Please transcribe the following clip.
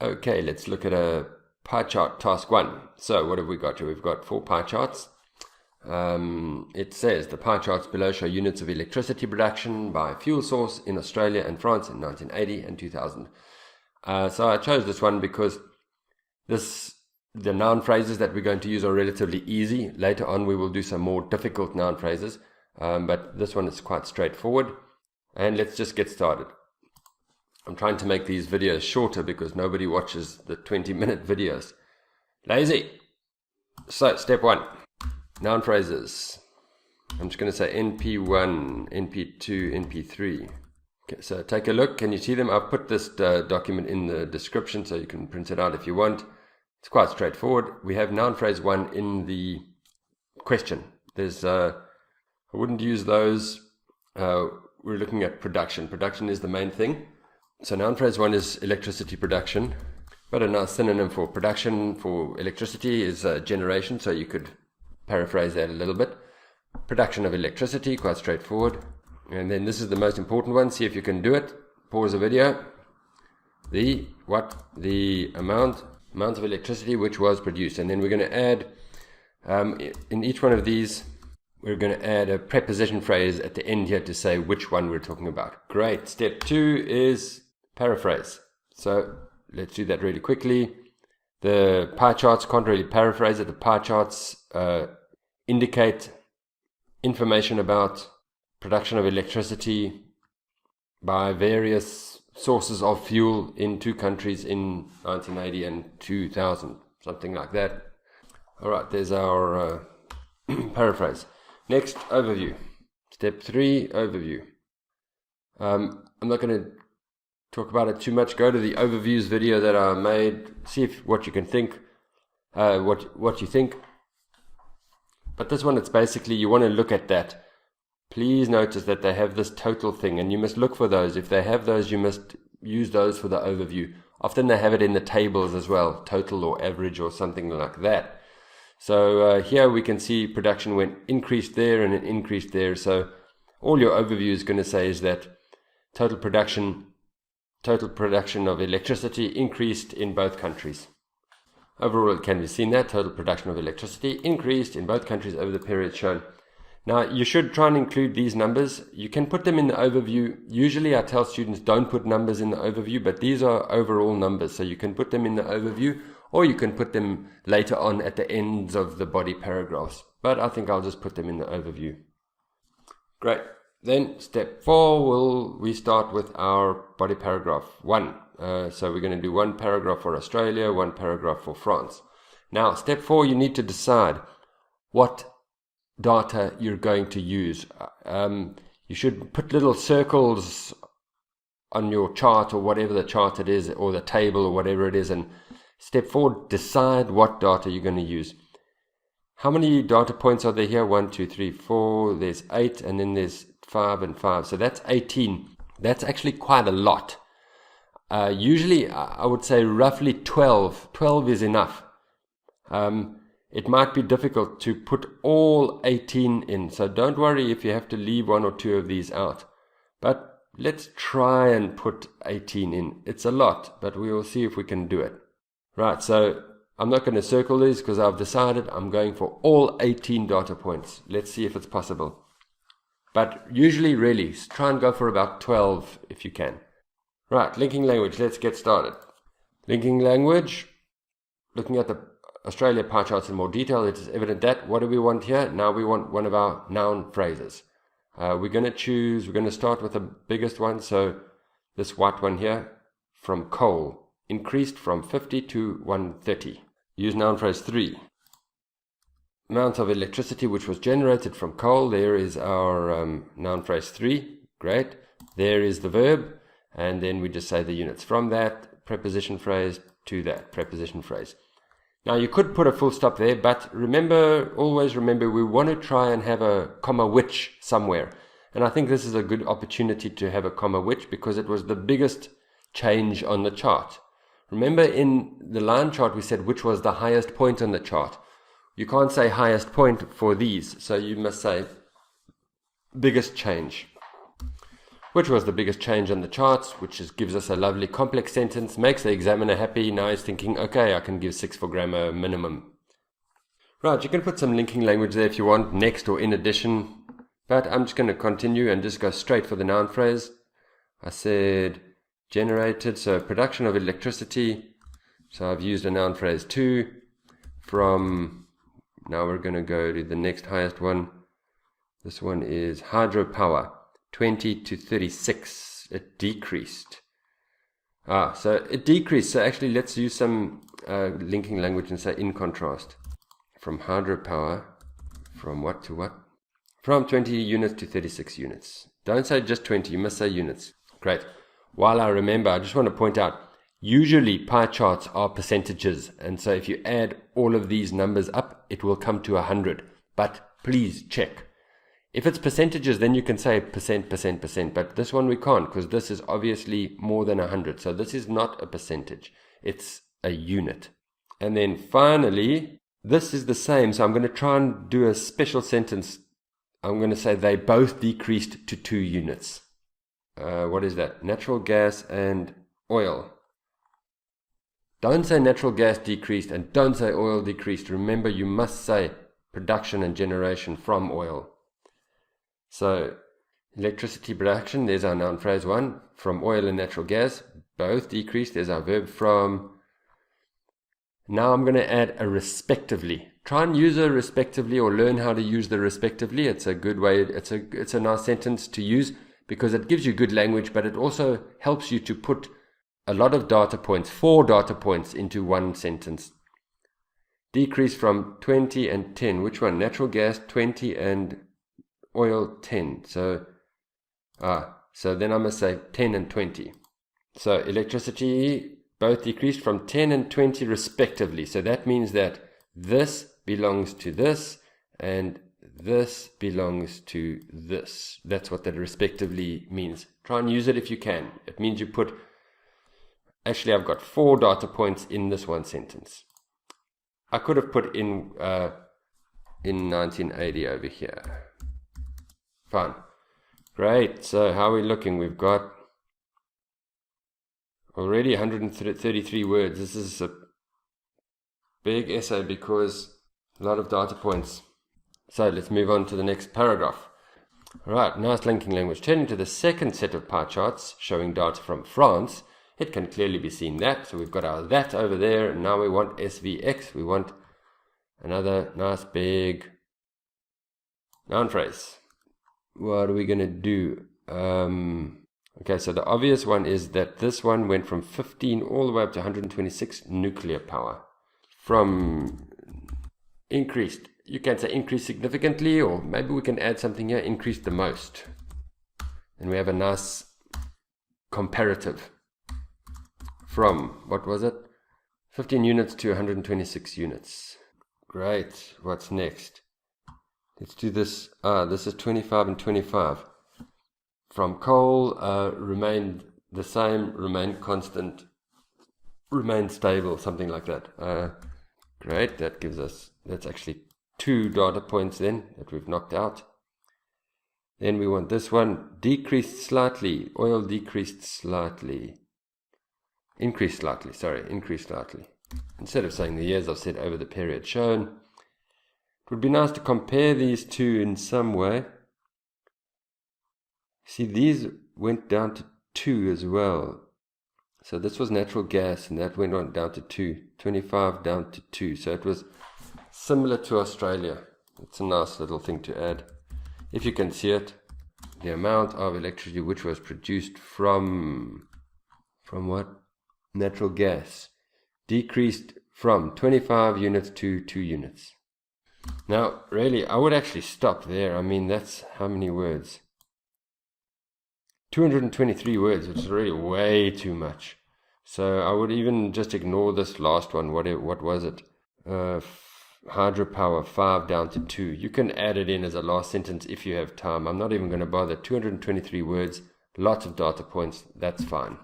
Okay, let's look at a pie chart task 1. So what have we got here? We've got 4 pie charts. It says the pie charts below show units of electricity production by fuel source in Australia and France in 1980 and 2000. So I chose this one because the noun phrases that we're going to use are relatively easy. Later on we will do some more difficult noun phrases, but this one is quite straightforward. And let's just get started. I'm trying to make these videos shorter because nobody watches the 20-minute videos. Lazy! So, step 1. Noun phrases. I'm just going to say NP1, NP2, NP3. Okay, so take a look. Can you see them? I've put this document in the description so you can print it out if you want. It's quite straightforward. We have noun phrase 1 in the question. I wouldn't use those. We're looking at production. Production is the main thing. So noun phrase 1 is electricity production, but a nice synonym for production for electricity is generation, so you could paraphrase that a little bit. Production of electricity, quite straightforward. And then this is the most important one. See if you can do it. Pause the video. The amount of electricity which was produced. And then we're going to add, in each one of these, we're going to add a preposition phrase at the end here to say which one we're talking about. Great. Step 2 is paraphrase. So let's do that really quickly. The pie charts can't really paraphrase it. The pie charts indicate information about production of electricity by various sources of fuel in 2 countries in 1980 and 2000, something like that. All right, there's our paraphrase. Next, overview. Step 3, overview. I'm not going to talk about it too much. Go to the overviews video that I made. See what you can think, what you think. But this one, it's basically you want to look at that. Please notice that they have this total thing, and you must look for those. If they have those, you must use those for the overview. Often they have it in the tables as well, total or average or something like that. So here we can see production went increased there and it increased there. So all your overview is going to say is that total production of electricity increased in both countries. Overall, it can be seen that total production of electricity increased in both countries over the period shown. Now, you should try and include these numbers. You can put them in the overview. Usually I tell students don't put numbers in the overview, but these are overall numbers. So you can put them in the overview, or you can put them later on at the ends of the body paragraphs. But I think I'll just put them in the overview. Great. Then step 4, we start with our body paragraph 1. So we're going to do 1 paragraph for Australia, 1 paragraph for France. Now, step 4, you need to decide what data you're going to use. You should put little circles on your chart or whatever the chart it is, or the table or whatever it is. And step 4, decide what data you're going to use. How many data points are there here? 1, 2, 3, 4. There's 8, and then there's 5 and 5. So that's 18. That's actually quite a lot. Usually, I would say roughly 12. 12 is enough. It might be difficult to put all 18 in. So don't worry if you have to leave 1 or 2 of these out. But let's try and put 18 in. It's a lot, but we will see if we can do it. Right, so I'm not going to circle these because I've decided I'm going for all 18 data points. Let's see if it's possible. But usually, really, try and go for about 12 if you can. Right, linking language. Let's get started. Linking language. Looking at the Australia pie charts in more detail, it is evident that what do we want here? Now we want one of our noun phrases. We're going to start with the biggest one. So this white one here, from coal, increased from 50 to 130. Use noun phrase 3. Amount of electricity which was generated from coal. There is our noun phrase 3. Great. There is the verb. And then we just say the units from that preposition phrase to that preposition phrase. Now you could put a full stop there, but always remember we want to try and have a comma which somewhere. And I think this is a good opportunity to have a comma which because it was the biggest change on the chart. Remember in the line chart we said which was the highest point on the chart. You can't say highest point for these, so you must say biggest change. which was the biggest change on the charts, which gives us a lovely complex sentence, makes the examiner happy. Now he's thinking, okay, I can give 6 for grammar minimum. Right, you can put some linking language there if you want, next or in addition, but I'm just going to continue and just go straight for the noun phrase. I said generated, so production of electricity. So I've used a noun phrase 2 from, now we're going to go to the next highest one. This one is hydropower. 20 to 36, it decreased. So it decreased. So actually let's use some linking language and say in contrast. From hydropower, from what to what? From 20 units to 36 units. Don't say just 20, you must say units. Great. While I remember, I just want to point out, usually pie charts are percentages. And so if you add all of these numbers up, it will come to 100. But please check. If it's percentages, then you can say percent, but this one we can't because this is obviously more than 100. So this is not a percentage, it's a unit. And then finally, this is the same. So I'm going to try and do a special sentence. I'm going to say they both decreased to 2 units. What is that? Natural gas and oil. Don't say natural gas decreased and don't say oil decreased. Remember, you must say production and generation from oil. So, electricity production, there's our noun phrase 1. From oil and natural gas, both decreased. There's our verb from. Now I'm going to add a respectively. Try and use a respectively or learn how to use the respectively. It's a good way, it's a nice sentence to use because it gives you good language, but it also helps you to put a lot of data points, 4 data points into one sentence. Decrease from 20 and 10. Which one? Natural gas 20 and oil 10. So then I must say 10 and 20. So electricity both decreased from 10 and 20 respectively. So that means that this belongs to this and this belongs to this. That's what that respectively means. Try and use it if you can. It means you put, actually I've got 4 data points in this one sentence. I could have put in 1980 over here. Fine. Great. So how are we looking? We've got already 133 words. This is a big essay because a lot of data points. So let's move on to the next paragraph. All right, nice linking language. Turning to the second set of pie charts showing data from France, it can clearly be seen that. So we've got our that over there, and now we want SVX. We want another nice big noun phrase. What are we going to do? Okay, so the obvious one is that this one went from 15 all the way up to 126 nuclear power. From increased, you can say increased significantly, or maybe we can add something here, increased the most. And we have a nice comparative. From, what was it? 15 units to 126 units. Great, what's next? Let's do this. This is 25 and 25. From coal, remained the same, remained constant, remained stable, something like that. Great, that gives us, that's actually 2 data points then that we've knocked out. Then we want this one, decreased slightly, oil decreased slightly. Increased slightly. Instead of saying the years, I've said over the period shown. It would be nice to compare these two in some way. See, these went down to 2 as well. So this was natural gas, and that went on down to 2. 25 down to 2. So it was similar to Australia. It's a nice little thing to add. If you can see it, the amount of electricity which was produced from what? Natural gas decreased from 25 units to 2 units. Now, really, I would actually stop there. I mean, that's how many words? 223 words, which is really way too much. So I would even just ignore this last one. What was it? Hydropower, 5 down to 2. You can add it in as a last sentence if you have time. I'm not even going to bother. 223 words, lots of data points. That's fine.